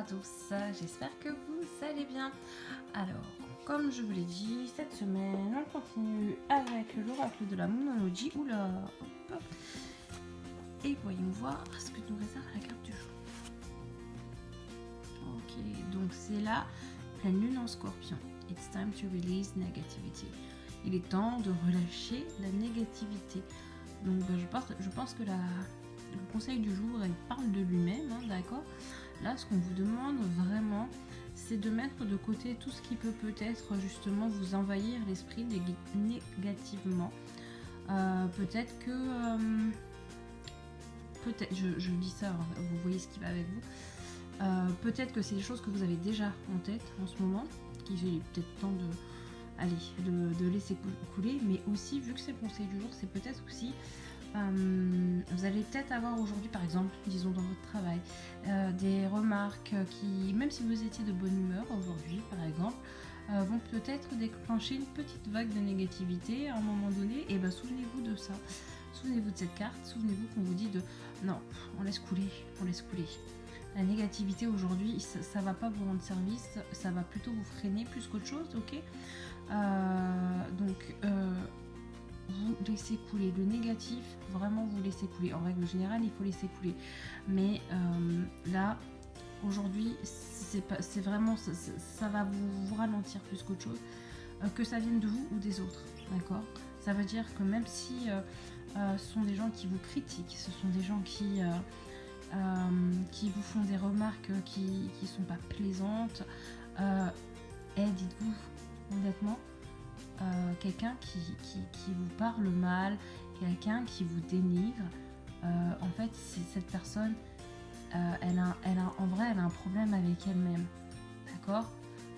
tous, j'espère que vous allez bien. Alors, comme je vous l'ai dit, cette semaine on continue avec l'oracle de la Moonology. Oula, hop. Et voyons voir ce que nous réserve la carte du jour. Ok, donc c'est la pleine lune en scorpion. It's time to release negativity. Il est temps de relâcher la négativité. Donc je pense que le conseil du jour, elle parle de lui-même, hein, d'accord. Là, ce qu'on vous demande vraiment, c'est de mettre de côté tout ce qui peut peut-être justement vous envahir l'esprit négativement. Peut-être que... peut-être, je dis ça, hein, vous voyez ce qui va avec vous. Peut-être que c'est des choses que vous avez déjà en tête en ce moment, qu'il est peut-être temps de laisser couler, mais aussi, vu que c'est le conseil du jour, c'est peut-être aussi... vous allez peut-être avoir aujourd'hui, par exemple, disons dans votre travail, des remarques qui, même si vous étiez de bonne humeur aujourd'hui, par exemple, vont peut-être déclencher une petite vague de négativité à un moment donné. Et bien, souvenez-vous de ça. Souvenez-vous de cette carte. Souvenez-vous qu'on vous dit de non, on laisse couler, on laisse couler. La négativité aujourd'hui, ça va pas vous rendre service, ça va plutôt vous freiner plus qu'autre chose, ok. Vous laissez couler le négatif, vraiment vous laissez couler. En règle générale, il faut laisser couler. Mais là, aujourd'hui, c'est vraiment, ça va vous ralentir plus qu'autre chose, que ça vienne de vous ou des autres, d'accord. Ça veut dire que même si ce sont des gens qui vous critiquent, ce sont des gens qui vous font des remarques qui sont pas plaisantes, dites-vous honnêtement, quelqu'un qui vous parle mal, quelqu'un qui vous dénigre, en fait cette personne elle a un problème avec elle-même, d'accord.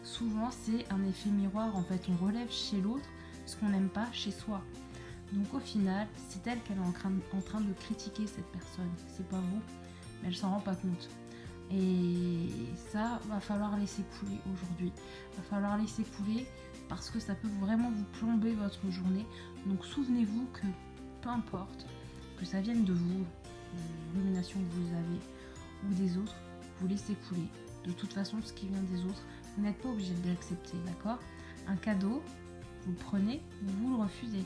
Souvent c'est un effet miroir, en fait on relève chez l'autre ce qu'on n'aime pas chez soi. Donc au final c'est elle qu'elle est en train de critiquer, cette personne, c'est pas vous, mais elle s'en rend pas compte. Et ça va falloir laisser couler aujourd'hui, va falloir laisser couler parce que ça peut vraiment vous plomber votre journée. Donc souvenez-vous que peu importe que ça vienne de vous, l'illumination que vous avez ou des autres, vous laissez couler. De toute façon, ce qui vient des autres, vous n'êtes pas obligé de l'accepter, d'accord. Un cadeau, vous le prenez, vous le refusez.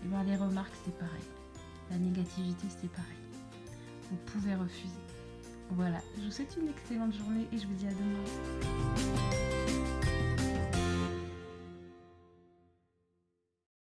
Et bien les remarques, c'est pareil. La négativité, c'est pareil. Vous pouvez refuser. Voilà, je vous souhaite une excellente journée et je vous dis à demain.